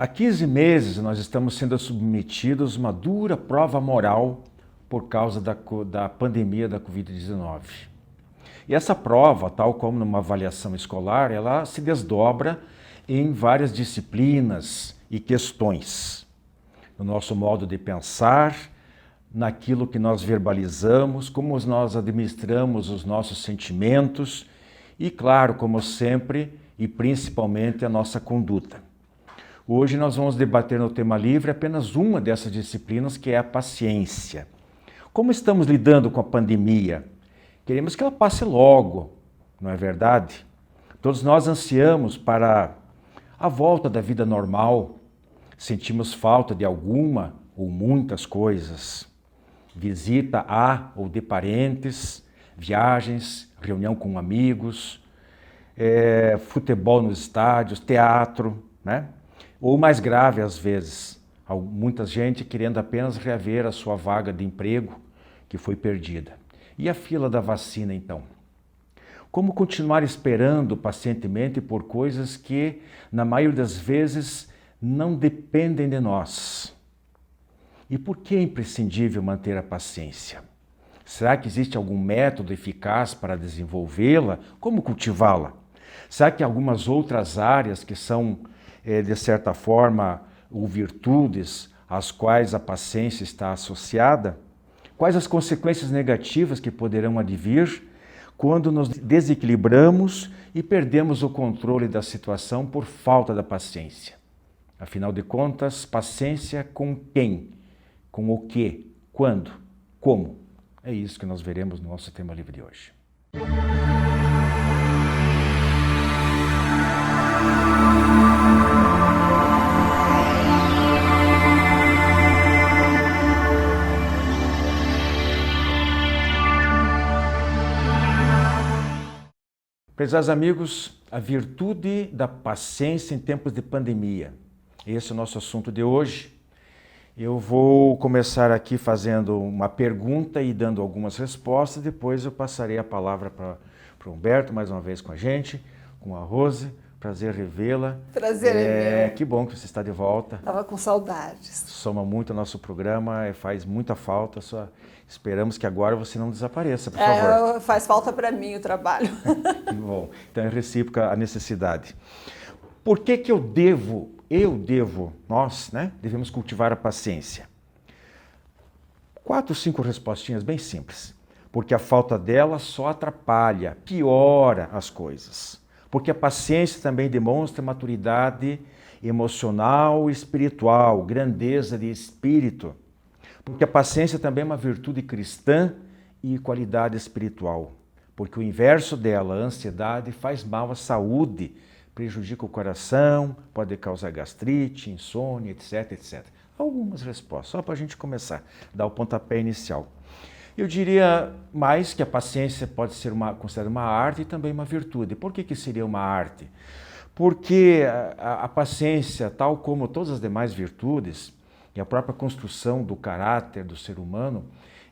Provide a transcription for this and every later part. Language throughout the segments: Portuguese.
Há 15 meses nós estamos sendo submetidos a uma dura prova moral por causa da pandemia da Covid-19. E essa prova, tal como numa avaliação escolar, ela se desdobra em várias disciplinas e questões. No nosso modo de pensar, naquilo que nós verbalizamos, como nós administramos os nossos sentimentos e, claro, como sempre e principalmente, a nossa conduta. Hoje nós vamos debater no tema livre apenas uma dessas disciplinas, que é a paciência. Como estamos lidando com a pandemia? Queremos que ela passe logo, não é verdade? Todos nós ansiamos para a volta da vida normal, sentimos falta de alguma ou muitas coisas. Visita a ou de parentes, viagens, reunião com amigos, futebol nos estádios, teatro, né? Ou mais grave às vezes, muita gente querendo apenas reaver a sua vaga de emprego que foi perdida. E a fila da vacina então? Como continuar esperando pacientemente por coisas que, na maioria das vezes, não dependem de nós? E por que é imprescindível manter a paciência? Será que existe algum método eficaz para desenvolvê-la? Como cultivá-la? Será que algumas outras áreas que são, de certa forma, ou virtudes às quais a paciência está associada? Quais as consequências negativas que poderão advir quando nos desequilibramos e perdemos o controle da situação por falta da paciência? Afinal de contas, paciência com quem? Com o quê? Quando? Como? É isso que nós veremos no nosso tema livre de hoje. Prezados amigos, a virtude da paciência em tempos de pandemia. Esse é o nosso assunto de hoje. Eu vou começar aqui fazendo uma pergunta e dando algumas respostas, depois eu passarei a palavra para o Humberto, mais uma vez com a gente, com a Rose. Prazer revê-la. Prazer é meu. Que bom que você está de volta. Estava com saudades. Soma muito o nosso programa, faz muita falta. Esperamos que agora você não desapareça, por favor. Faz falta para mim o trabalho. Que bom. Então é recíproca a necessidade. Por que que nós, né, devemos cultivar a paciência? 4 ou 5 respostinhas bem simples. Porque a falta dela só atrapalha, piora as coisas. Porque a paciência também demonstra maturidade emocional e espiritual, grandeza de espírito. Porque a paciência também é uma virtude cristã e qualidade espiritual. Porque o inverso dela, a ansiedade, faz mal à saúde, prejudica o coração, pode causar gastrite, insônia, etc, etc. Algumas respostas, só para a gente começar, dar o pontapé inicial. Eu diria mais que a paciência pode ser considerada uma arte e também uma virtude. Por que seria uma arte? Porque a paciência, tal como todas as demais virtudes, e a própria construção do caráter do ser humano,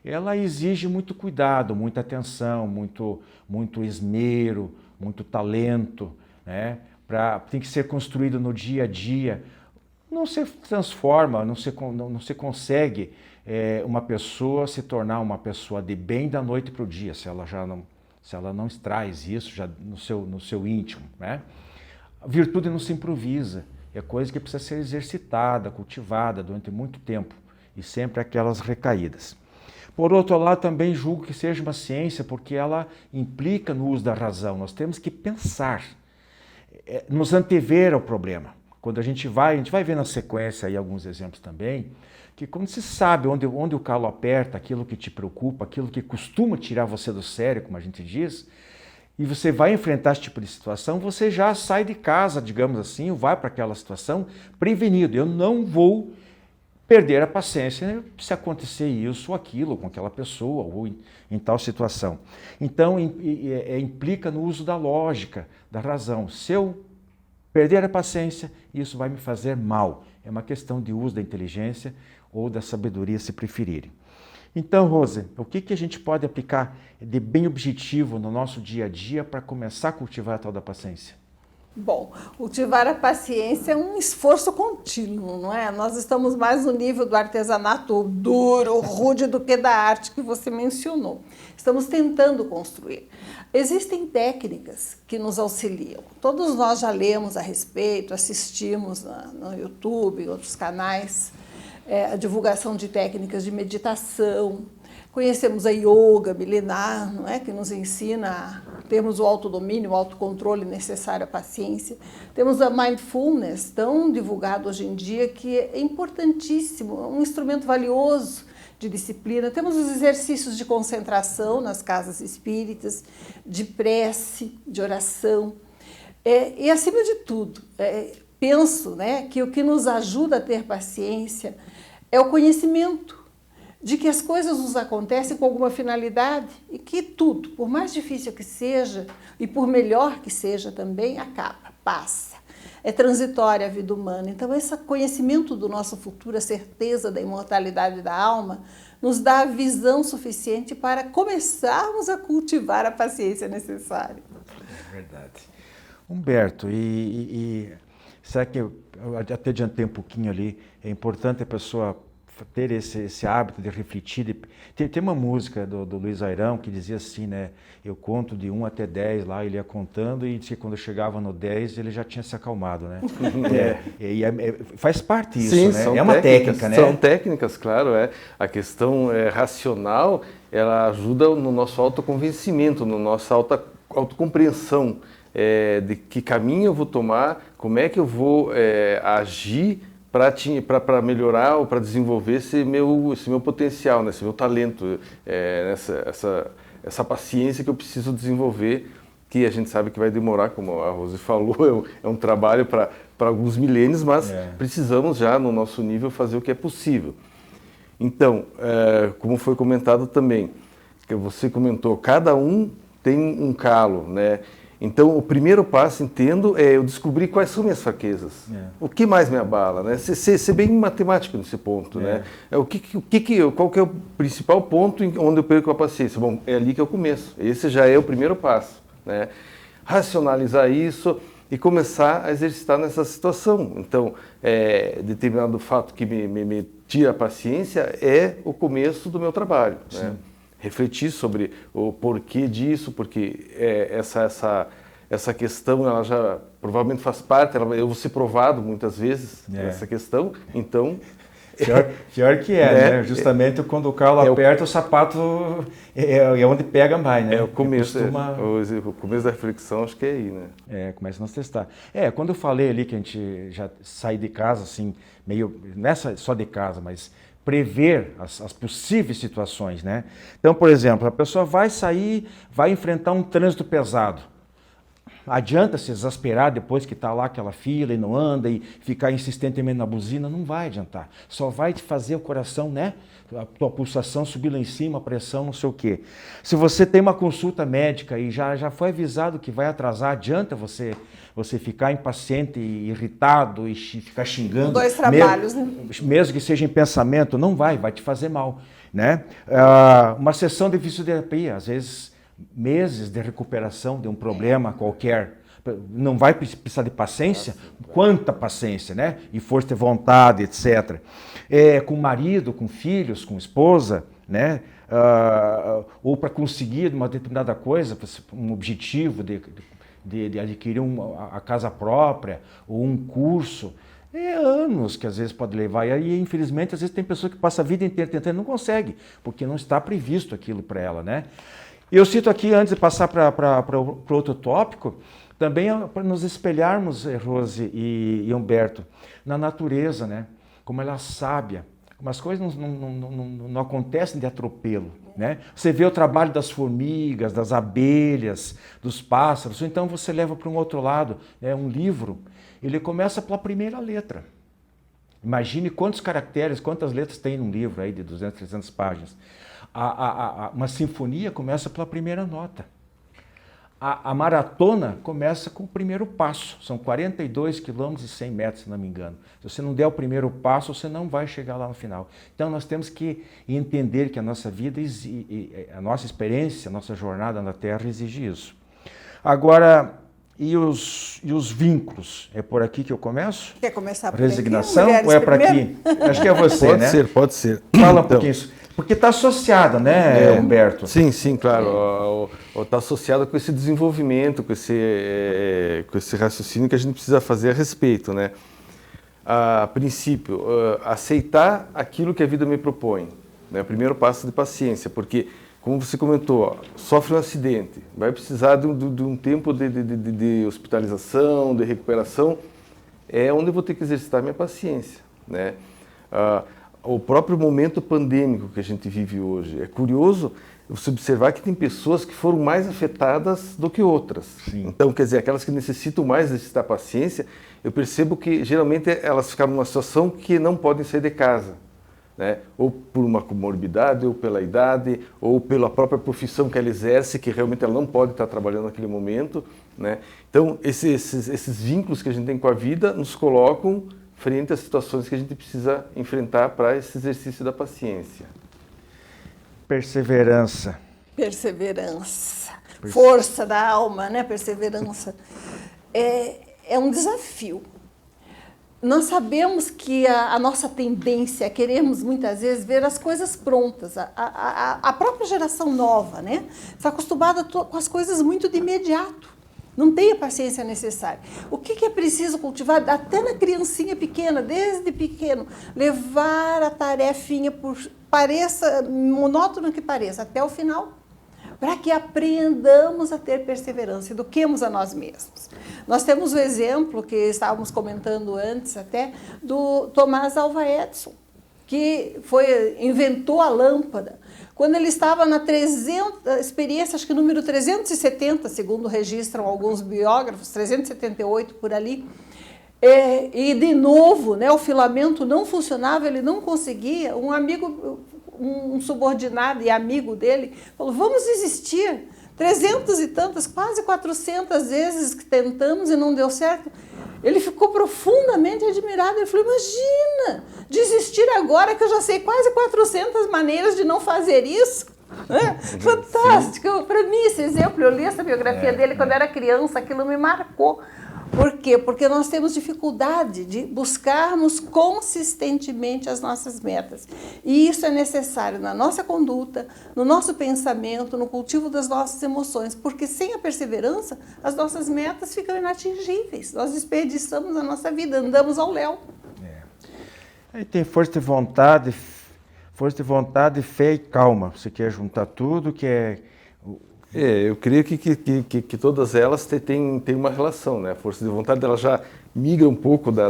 ela exige muito cuidado, muita atenção, muito esmero, muito talento, né? Tem que ser construído no dia a dia. Não se transforma, não se consegue uma pessoa se tornar uma pessoa de bem da noite para o dia, se ela não traz isso já no seu íntimo, né? A virtude não se improvisa, é coisa que precisa ser exercitada, cultivada durante muito tempo e sempre aquelas recaídas. Por outro lado, também julgo que seja uma ciência porque ela implica no uso da razão. Nós temos que pensar, nos antever ao problema. Quando a gente vai ver na sequência aí alguns exemplos também, que quando se sabe onde o calo aperta, aquilo que te preocupa, aquilo que costuma tirar você do sério, como a gente diz, e você vai enfrentar esse tipo de situação, você já sai de casa, digamos assim, ou vai para aquela situação prevenido. Eu não vou perder a paciência se acontecer isso ou aquilo com aquela pessoa ou em tal situação. Então, implica no uso da lógica, da razão. Se eu perder a paciência, isso vai me fazer mal. É uma questão de uso da inteligência ou da sabedoria, se preferirem. Então, Rose, o que a gente pode aplicar de bem objetivo no nosso dia a dia para começar a cultivar a tal da paciência? Bom, cultivar a paciência é um esforço contínuo, não é? Nós estamos mais no nível do artesanato duro, rude, do que da arte que você mencionou. Estamos tentando construir. Existem técnicas que nos auxiliam. Todos nós já lemos a respeito, assistimos no YouTube, em outros canais, a divulgação de técnicas de meditação. Conhecemos a yoga milenar, não é? Que nos ensina a termos o autodomínio, o autocontrole necessário à paciência. Temos a mindfulness, tão divulgado hoje em dia, que é importantíssimo, é um instrumento valioso de disciplina. Temos os exercícios de concentração nas casas espíritas, de prece, de oração. E, acima de tudo, penso, né, que o que nos ajuda a ter paciência é o conhecimento de que as coisas nos acontecem com alguma finalidade e que tudo, por mais difícil que seja e por melhor que seja também, acaba, passa. É transitória a vida humana. Então, esse conhecimento do nosso futuro, a certeza da imortalidade da alma, nos dá a visão suficiente para começarmos a cultivar a paciência necessária. É verdade. Humberto, será que eu até adiantei um pouquinho ali, é importante a pessoa ter esse hábito de refletir. Tem uma música do Luiz Airão que dizia assim, né? Eu conto de 1 até 10 lá, ele ia contando e disse que quando eu chegava no 10 ele já tinha se acalmado, né? Faz parte isso, sim, né? É uma técnica, né? São técnicas, claro. A questão racional, ela ajuda no nosso autoconvencimento, na nossa autocompreensão de que caminho eu vou tomar, como é que eu vou agir para melhorar ou para desenvolver esse meu potencial, né? Esse meu talento, essa paciência que eu preciso desenvolver, que a gente sabe que vai demorar, como a Rose falou, é um trabalho para alguns milênios, mas precisamos já, no nosso nível, fazer o que é possível. Então, como foi comentado também, que você comentou, cada um tem um calo, né? Então, o primeiro passo, entendo, é eu descobrir quais são minhas fraquezas. O que mais me abala, né? Ser bem matemático nesse ponto, né? Qual que é o principal ponto onde eu perco a paciência? Bom, é ali que eu começo. Esse já é o primeiro passo, né? Racionalizar isso e começar a exercitar nessa situação. Então, determinado fato que me tira a paciência é o começo do meu trabalho, né? Refletir sobre o porquê disso, porque essa questão ela já provavelmente faz parte, eu vou ser provado muitas vezes nessa questão, então... Pior que né? Justamente quando o calo aperta, o sapato é onde pega mais, né? É o começo, o começo da reflexão, acho que é aí, né? Começa a nos testar. Quando eu falei ali que a gente já sai de casa, assim, meio, não é só de casa, mas prever as possíveis situações, né? Então, por exemplo, a pessoa vai sair, vai enfrentar um trânsito pesado. Adianta se exasperar depois que está lá aquela fila e não anda e ficar insistentemente na buzina? Não vai adiantar. Só vai te fazer o coração, né? A tua pulsação subir lá em cima, a pressão, não sei o quê. Se você tem uma consulta médica e já foi avisado que vai atrasar, adianta você ficar impaciente e irritado e ficar xingando. 2 trabalhos, né? Mesmo que seja em pensamento, não vai te fazer mal, né? Uma sessão de fisioterapia, às vezes meses de recuperação de um problema qualquer, não vai precisar de paciência? Quanta paciência, né? E força de vontade, etc. Com marido, com filhos, com esposa, né? Ou para conseguir uma determinada coisa, um objetivo de adquirir a casa própria, ou um curso. Anos que às vezes pode levar. E aí, infelizmente, às vezes tem pessoa que passa a vida inteira tentando e não consegue, porque não está previsto aquilo para ela, né? Eu cito aqui, antes de passar para outro tópico, também para nos espelharmos, Rose e Humberto, na natureza, né? Como ela é sábia, como as coisas não acontecem de atropelo, né? Você vê o trabalho das formigas, das abelhas, dos pássaros, ou então você leva para um outro lado, né? Um livro, ele começa pela primeira letra. Imagine quantos caracteres, quantas letras tem num livro aí de 200, 300 páginas. Uma sinfonia começa pela primeira nota. A maratona começa com o primeiro passo. São 42 quilômetros e 100 metros, se não me engano. Se você não der o primeiro passo, você não vai chegar lá no final. Então, nós temos que entender que a nossa vida, a nossa experiência, a nossa jornada na Terra exige isso. Agora, e os vínculos. É por aqui que eu começo? Quer começar por resignação aqui? ou é para aqui? Acho que é você, pode né? Pode ser. Fala um pouquinho isso. Porque está associado, né, Humberto? Sim, claro. Está associado com esse desenvolvimento, com esse raciocínio que a gente precisa fazer a respeito, né? A princípio, aceitar aquilo que a vida me propõe, né? O primeiro passo de paciência, porque, como você comentou, sofre um acidente, vai precisar de um tempo de hospitalização, de recuperação, é onde eu vou ter que exercitar minha paciência, né? O próprio momento pandêmico que a gente vive hoje, é curioso você observar que tem pessoas que foram mais afetadas do que outras. Sim. Então, quer dizer, aquelas que necessitam mais exercitar paciência, eu percebo que geralmente elas ficaram numa situação que não podem sair de casa, né? Ou por uma comorbidade, ou pela idade, ou pela própria profissão que ela exerce, que realmente ela não pode estar trabalhando naquele momento, né? Então, esses vínculos que a gente tem com a vida nos colocam frente às situações que a gente precisa enfrentar para esse exercício da paciência. Perseverança. Perseverança. Força da alma, né? Perseverança. É um desafio. Nós sabemos que a nossa tendência é queremos muitas vezes ver as coisas prontas. A própria geração nova, né? Está acostumada com as coisas muito de imediato. Não tem a paciência necessária. O que é preciso cultivar, até na criancinha pequena, desde pequeno, levar a tarefinha, pareça monótono que pareça, até o final, para que aprendamos a ter perseverança, eduquemos a nós mesmos. Nós temos o exemplo, que estávamos comentando antes até, do Thomas Alva Edison, que inventou a lâmpada. Quando ele estava na experiência, acho que número 370, segundo registram alguns biógrafos, 378 por ali, e de novo, né, o filamento não funcionava, ele não conseguia. Um amigo, um subordinado e amigo dele, falou, vamos desistir. 300 e tantas, quase 400 vezes que tentamos e não deu certo. Ele ficou profundamente admirado. Ele falou, imagina, desistir agora que eu já sei quase 400 maneiras de não fazer isso. Fantástico. Para mim, esse exemplo, eu li essa biografia dele quando era criança, aquilo me marcou. Por quê? Porque nós temos dificuldade de buscarmos consistentemente as nossas metas. E isso é necessário na nossa conduta, no nosso pensamento, no cultivo das nossas emoções, porque sem a perseverança, as nossas metas ficam inatingíveis. Nós desperdiçamos a nossa vida, andamos ao léu. Aí tem força de vontade, fé e calma. Você quer juntar tudo, eu creio que todas elas têm uma relação, né? A força de vontade ela já migra um pouco da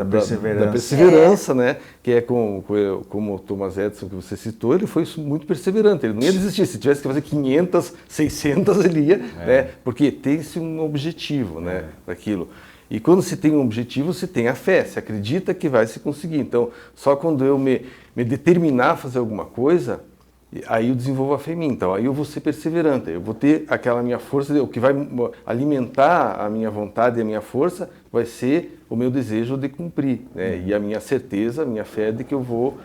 perseverança. Da perseverança, né? Que é como o Thomas Edison que você citou, ele foi muito perseverante, ele não ia desistir, se tivesse que fazer 500, 600 ele ia, né? Porque tem-se um objetivo, né? Daquilo. E quando se tem um objetivo, se tem a fé, se acredita que vai se conseguir. Então, só quando eu me determinar a fazer alguma coisa, aí eu desenvolvo a fé em mim, então aí eu vou ser perseverante, eu vou ter aquela minha força, o que vai alimentar a minha vontade e a minha força vai ser o meu desejo de cumprir, né? E a minha certeza, a minha fé de que eu vou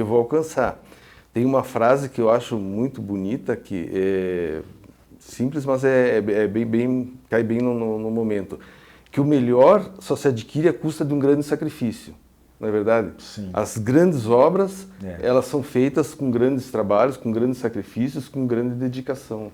alcançar. Tem uma frase que eu acho muito bonita, que é simples, mas cai bem no momento, que o melhor só se adquire à custa de um grande sacrifício. Não é verdade? Sim. As grandes obras, elas são feitas com grandes trabalhos, com grandes sacrifícios, com grande dedicação.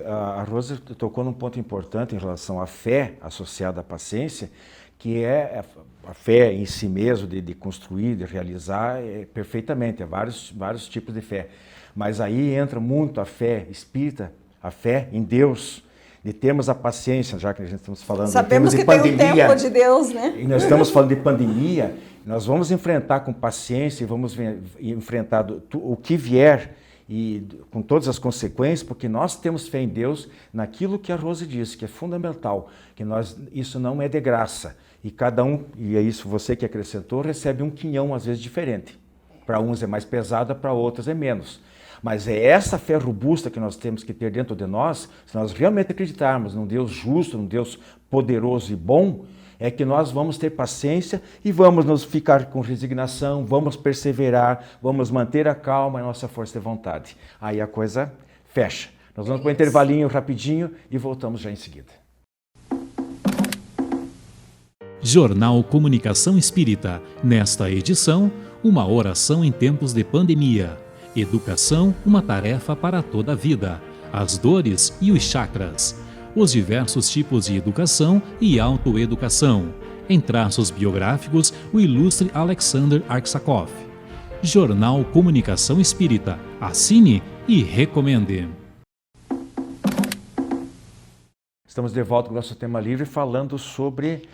A Rosa tocou num ponto importante em relação à fé associada à paciência, que é a fé em si mesmo, de construir, de realizar, perfeitamente, vários tipos de fé. Mas aí entra muito a fé espírita, a fé em Deus, de termos a paciência, já que a gente estamos falando Sabemos de que pandemia, tem o tempo de Deus, né? E nós estamos falando de pandemia, nós vamos enfrentar com paciência e vamos enfrentar o que vier e com todas as consequências, porque nós temos fé em Deus naquilo que a Rose disse, que é fundamental, que isso não é de graça. E cada um, e é isso você que acrescentou, recebe um quinhão às vezes diferente. Para uns é mais pesada, para outros é menos. Mas é essa fé robusta que nós temos que ter dentro de nós, se nós realmente acreditarmos num Deus justo, num Deus poderoso e bom, é que nós vamos ter paciência e vamos nos ficar com resignação, vamos perseverar, vamos manter a calma e a nossa força de vontade. Aí a coisa fecha. Nós vamos para um intervalinho rapidinho e voltamos já em seguida. Jornal Comunicação Espírita. Nesta edição, uma oração em tempos de pandemia. Educação, uma tarefa para toda a vida. As dores e os chakras. Os diversos tipos de educação e autoeducação. Em traços biográficos, o ilustre Alexander Arsakov. Jornal Comunicação Espírita. Assine e recomende. Estamos de volta com o nosso tema livre falando sobre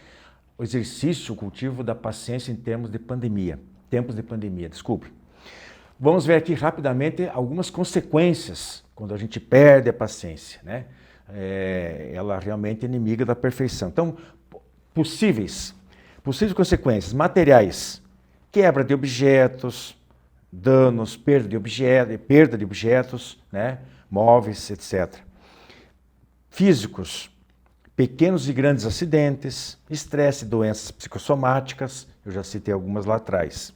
o exercício, o cultivo da paciência em termos de pandemia. Tempos de pandemia, desculpe. Vamos ver aqui rapidamente algumas consequências quando a gente perde a paciência, né? Ela realmente é inimiga da perfeição. Então, possíveis consequências materiais: quebra de objetos, danos, perda de objetos, né? Móveis, etc. Físicos: pequenos e grandes acidentes, estresse e doenças psicossomáticas, eu já citei algumas lá atrás.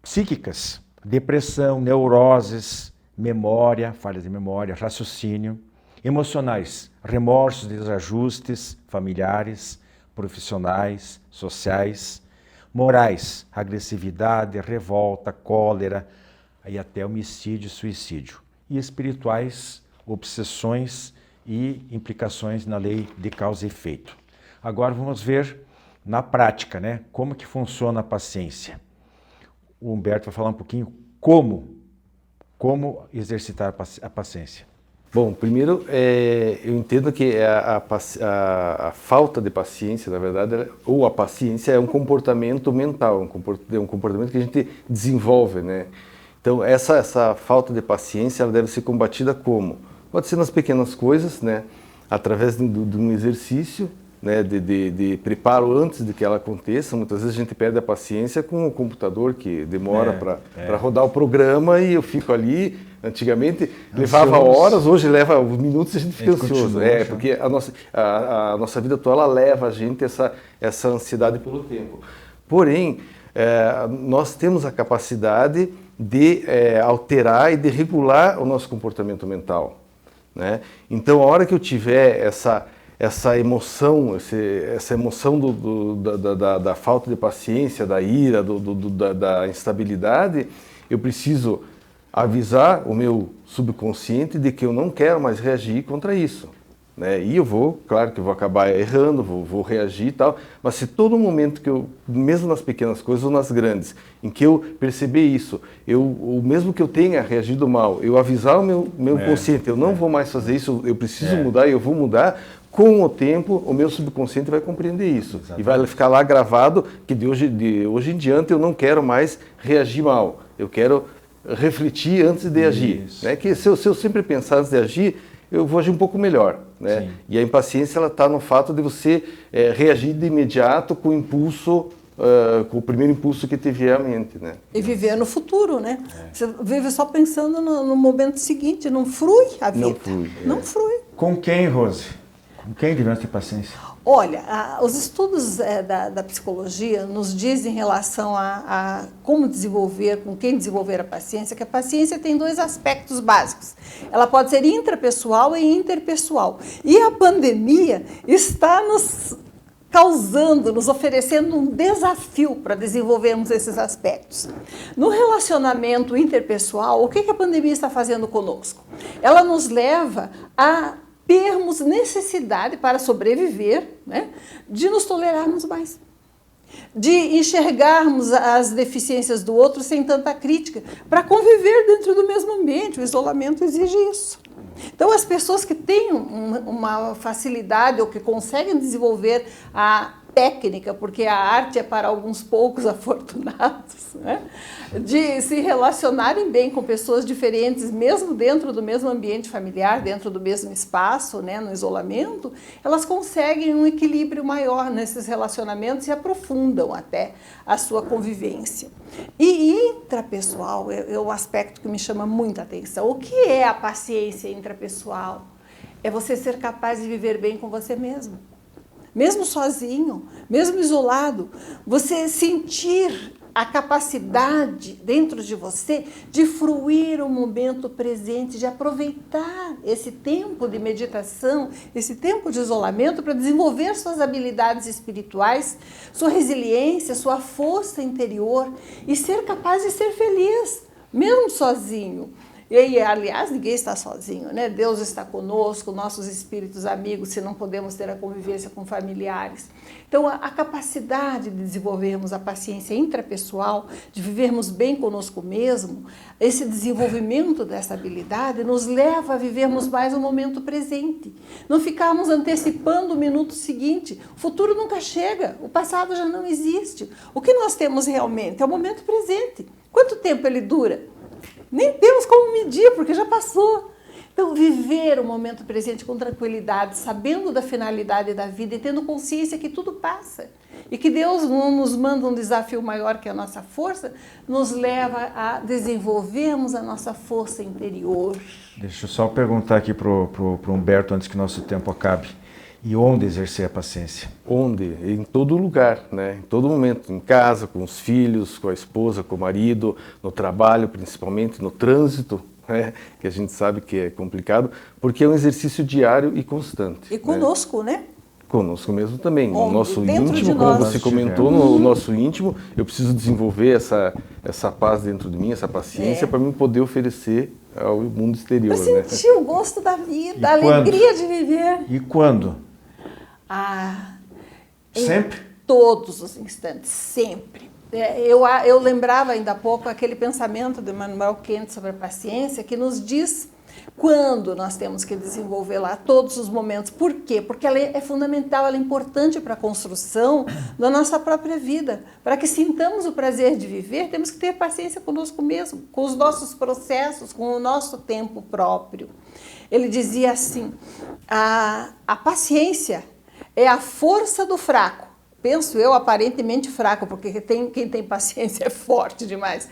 Psíquicas: depressão, neuroses, memória, falhas de memória, raciocínio. Emocionais: remorsos, desajustes familiares, profissionais, sociais. Morais: agressividade, revolta, cólera e até homicídio e suicídio. E espirituais: obsessões e implicações na lei de causa e efeito. Agora vamos ver na prática, né, como que funciona a paciência. O Humberto vai falar um pouquinho como exercitar a paciência. Bom, primeiro, eu entendo que a falta de paciência, na verdade, ou a paciência é um comportamento mental, é um comportamento que a gente desenvolve, né? Então, essa falta de paciência, ela deve ser combatida como? Pode ser nas pequenas coisas, né? Através de um exercício, né? de preparo antes de que ela aconteça. Muitas vezes a gente perde a paciência com o computador, que demora para rodar o programa, e eu fico ali. Antigamente levava horas, hoje leva minutos e a gente fica ansioso. Porque a nossa vida toda ela leva a gente essa ansiedade pelo tempo. Porém, nós temos a capacidade de alterar e de regular o nosso comportamento mental, né? Então, a hora que eu tiver essa emoção, essa emoção da falta de paciência, da ira, da instabilidade, eu preciso avisar o meu subconsciente de que eu não quero mais reagir contra isso, né? E claro que eu vou acabar errando, vou reagir e tal, mas se todo momento que eu, mesmo nas pequenas coisas ou nas grandes, em que eu perceber isso, mesmo que eu tenha reagido mal, eu avisar o meu consciente, eu não vou mais fazer isso, eu preciso mudar e eu vou mudar, com o tempo o meu subconsciente vai compreender isso. Exatamente. E vai ficar lá gravado que de hoje em diante eu não quero mais reagir mal, eu quero refletir antes de agir, né? Que se eu sempre pensar antes de agir, eu vou agir um pouco melhor, né? Sim. E a impaciência ela está no fato de você reagir de imediato com o impulso, com o primeiro impulso que te vier à mente, né? E viver no futuro, né? Você vive só pensando no momento seguinte, não flui a vida. Não flui. Com quem, Rose? Com quem devemos ter paciência? Olha, os estudos da psicologia nos dizem em relação a como desenvolver, com quem desenvolver a paciência, que a paciência tem dois aspectos básicos. Ela pode ser intrapessoal e interpessoal. E a pandemia está nos oferecendo um desafio para desenvolvermos esses aspectos. No relacionamento interpessoal, o que a pandemia está fazendo conosco? Ela nos leva a termos necessidade para sobreviver, né, de nos tolerarmos mais, de enxergarmos as deficiências do outro sem tanta crítica, para conviver dentro do mesmo ambiente. O isolamento exige isso. Então, as pessoas que têm uma facilidade ou que conseguem desenvolver a técnica, porque a arte é para alguns poucos afortunados, né? De se relacionarem bem com pessoas diferentes, mesmo dentro do mesmo ambiente familiar, dentro do mesmo espaço, né, no isolamento, elas conseguem um equilíbrio maior nesses relacionamentos e aprofundam até a sua convivência. E intrapessoal é o aspecto que me chama muita atenção. O que é a paciência intrapessoal? É você ser capaz de viver bem com você mesmo sozinho, mesmo isolado, você sentir a capacidade dentro de você de fruir o momento presente, de aproveitar esse tempo de meditação, esse tempo de isolamento para desenvolver suas habilidades espirituais, sua resiliência, sua força interior e ser capaz de ser feliz, mesmo sozinho. E, aliás, ninguém está sozinho, né? Deus está conosco, nossos espíritos amigos, se não podemos ter a convivência com familiares. Então, a capacidade de desenvolvermos a paciência intrapessoal, de vivermos bem conosco mesmo, esse desenvolvimento dessa habilidade nos leva a vivermos mais o momento presente. Não ficarmos antecipando o minuto seguinte. O futuro nunca chega, o passado já não existe. O que nós temos realmente é o momento presente. Quanto tempo ele dura? Nem temos como medir, porque já passou. Então, viver o momento presente com tranquilidade, sabendo da finalidade da vida e tendo consciência que tudo passa. E que Deus não nos manda um desafio maior que a nossa força, nos leva a desenvolvermos a nossa força interior. Deixa eu só perguntar aqui para o Humberto, antes que nosso tempo acabe. E onde exercer a paciência? Onde? Em todo lugar, né? Em todo momento, em casa, com os filhos, com a esposa, com o marido, no trabalho, principalmente no trânsito, né? Que a gente sabe que é complicado, porque é um exercício diário e constante. E conosco, né? Conosco mesmo também, no Onde? nosso Dentro de íntimo, como nós. você comentou, no nosso íntimo, eu preciso desenvolver essa paz dentro de mim, essa paciência, para mim poder oferecer ao mundo exterior. Eu senti o gosto da vida, a alegria de viver. E quando? Sempre? Em todos os instantes, sempre. Eu lembrava ainda há pouco aquele pensamento de Immanuel Kant sobre a paciência, que nos diz quando nós temos que desenvolvê-la a todos os momentos. Por quê? Porque ela é fundamental, ela é importante para a construção da nossa própria vida. Para que sintamos o prazer de viver, temos que ter paciência conosco mesmo, com os nossos processos, com o nosso tempo próprio. Ele dizia assim, a paciência é a força do fraco. Penso eu, aparentemente fraco, porque quem tem paciência é forte demais.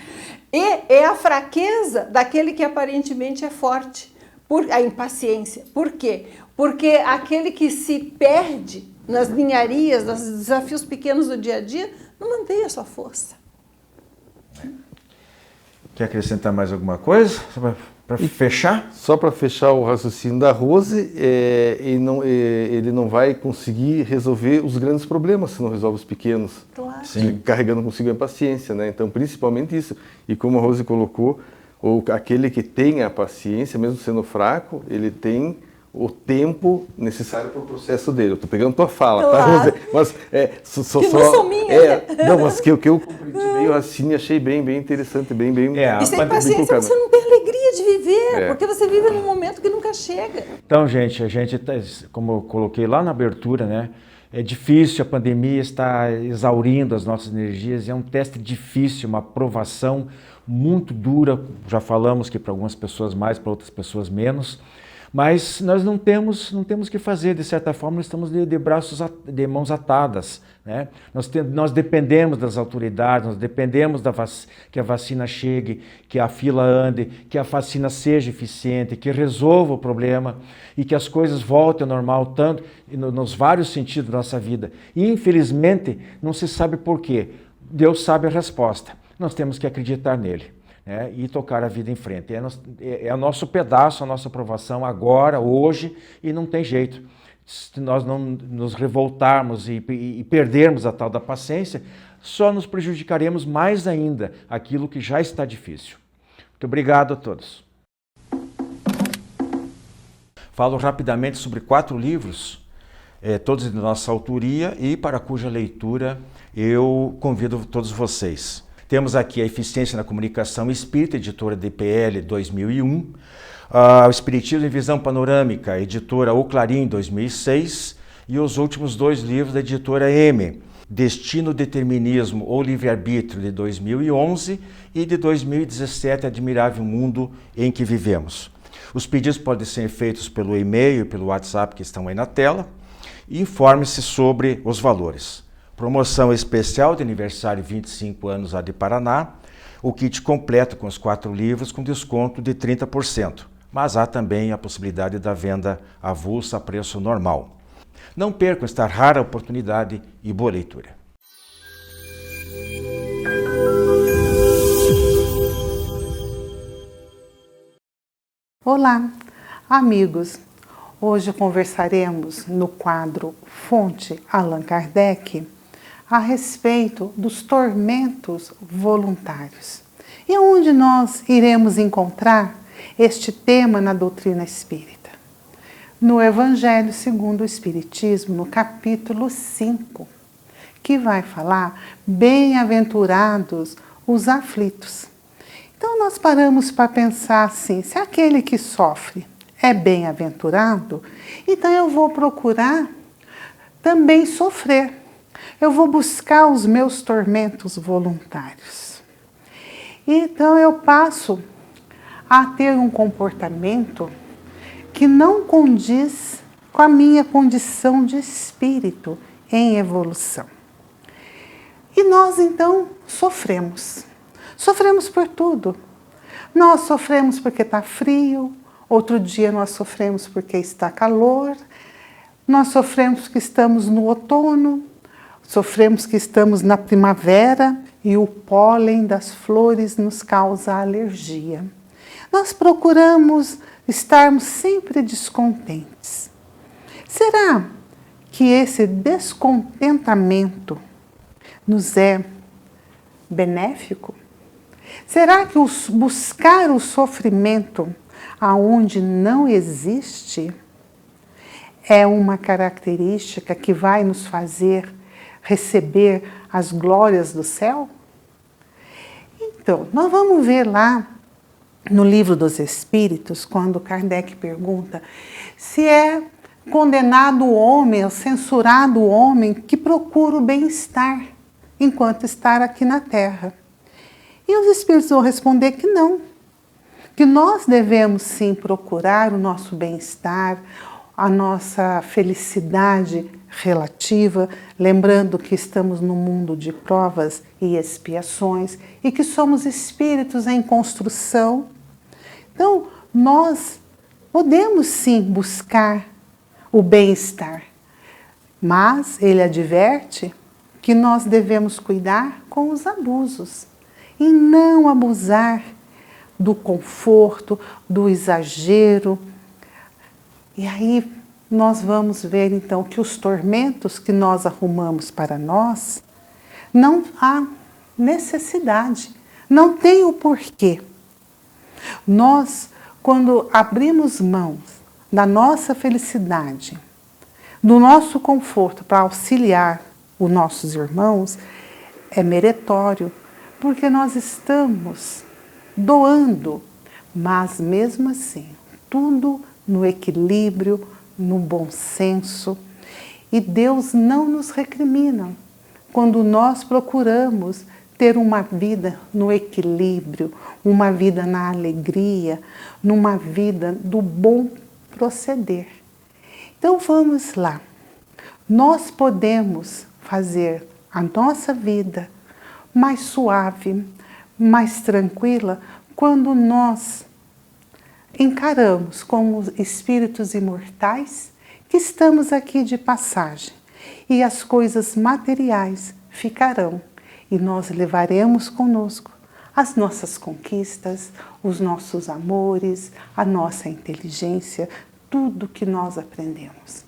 E é a fraqueza daquele que aparentemente é forte, a impaciência. Por quê? Porque aquele que se perde nas ninharias, nos desafios pequenos do dia a dia, não mantém a sua força. Quer acrescentar mais alguma coisa? Para fechar? Só para fechar o raciocínio da Rose, ele não vai conseguir resolver os grandes problemas se não resolve os pequenos. Claro. Sim. Carregando consigo a paciência, né? Então, principalmente isso. E como a Rose colocou, aquele que tem a paciência, mesmo sendo fraco, ele tem o tempo necessário para o processo dele. Eu estou pegando tua fala, claro. Tá, Rose? Mas que não são minhas. Não, mas que eu compreendi meio assim, achei bem interessante, bem. E sem paciência você não tem alegria de viver, porque você vive num momento que nunca chega. Então, gente, como eu coloquei lá na abertura, né? É difícil, a pandemia está exaurindo as nossas energias, é um teste difícil, uma provação muito dura. Já falamos que para algumas pessoas mais, para outras pessoas menos. Mas nós não temos que fazer, de certa forma, nós estamos de mãos atadas, né? Nós dependemos das autoridades, nós dependemos que a vacina chegue, que a fila ande, que a vacina seja eficiente, que resolva o problema e que as coisas voltem ao normal, tanto nos vários sentidos da nossa vida. E, infelizmente, não se sabe por quê. Deus sabe a resposta. Nós temos que acreditar nele. E tocar a vida em frente. É o nosso pedaço, a nossa aprovação agora, hoje, e não tem jeito. Se nós não nos revoltarmos e perdermos a tal da paciência, só nos prejudicaremos mais ainda aquilo que já está difícil. Muito obrigado a todos. Falo rapidamente sobre 4 livros, todos de nossa autoria e para cuja leitura eu convido todos vocês. Temos aqui a Eficiência na Comunicação Espírita, editora DPL 2001, o Espiritismo em Visão Panorâmica, editora O Clarim 2006, e os últimos 2 livros da editora M, Destino, Determinismo ou Livre-Arbítrio de 2011 e de 2017, Admirável Mundo em que Vivemos. Os pedidos podem ser feitos pelo e-mail e pelo WhatsApp que estão aí na tela. E informe-se sobre os valores. Promoção especial de aniversário 25 anos lá de Paraná, o kit completo com os 4 livros com desconto de 30%, mas há também a possibilidade da venda avulsa a preço normal. Não percam esta rara oportunidade e boa leitura. Olá, amigos! Hoje conversaremos no quadro Fonte Allan Kardec a respeito dos tormentos voluntários. E onde nós iremos encontrar este tema na doutrina espírita? No Evangelho segundo o Espiritismo, no capítulo 5, que vai falar bem-aventurados os aflitos. Então nós paramos para pensar assim, se aquele que sofre é bem-aventurado, então eu vou procurar também sofrer. Eu vou buscar os meus tormentos voluntários. Então eu passo a ter um comportamento que não condiz com a minha condição de espírito em evolução. E nós então sofremos. Sofremos por tudo. Nós sofremos porque está frio, outro dia nós sofremos porque está calor, nós sofremos porque estamos no outono, sofremos que estamos na primavera e o pólen das flores nos causa alergia. Nós procuramos estarmos sempre descontentes. Será que esse descontentamento nos é benéfico? Será que buscar o sofrimento aonde não existe é uma característica que vai nos fazer receber as glórias do céu? Então, nós vamos ver lá no Livro dos Espíritos, quando Kardec pergunta se é condenado o homem, ou censurado o homem que procura o bem-estar enquanto está aqui na Terra. E os Espíritos vão responder que não, que nós devemos sim procurar o nosso bem-estar, a nossa felicidade relativa, lembrando que estamos num mundo de provas e expiações e que somos espíritos em construção. Então, nós podemos sim buscar o bem-estar, mas ele adverte que nós devemos cuidar com os abusos e não abusar do conforto, do exagero. E aí nós vamos ver então que os tormentos que nós arrumamos para nós, não há necessidade, não tem o porquê. Nós, quando abrimos mãos da nossa felicidade, do nosso conforto para auxiliar os nossos irmãos, é meritório, porque nós estamos doando, mas mesmo assim, tudo no equilíbrio, no bom senso. E Deus não nos recrimina quando nós procuramos ter uma vida no equilíbrio, uma vida na alegria, numa vida do bom proceder. Então vamos lá. Nós podemos fazer a nossa vida mais suave, mais tranquila, quando nós encaramos como espíritos imortais que estamos aqui de passagem e as coisas materiais ficarão e nós levaremos conosco as nossas conquistas, os nossos amores, a nossa inteligência, tudo que nós aprendemos.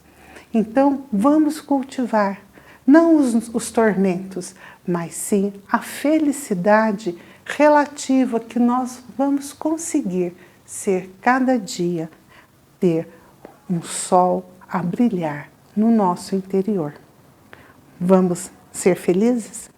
Então vamos cultivar não os tormentos, mas sim a felicidade relativa que nós vamos conseguir ser cada dia, ter um sol a brilhar no nosso interior. Vamos ser felizes?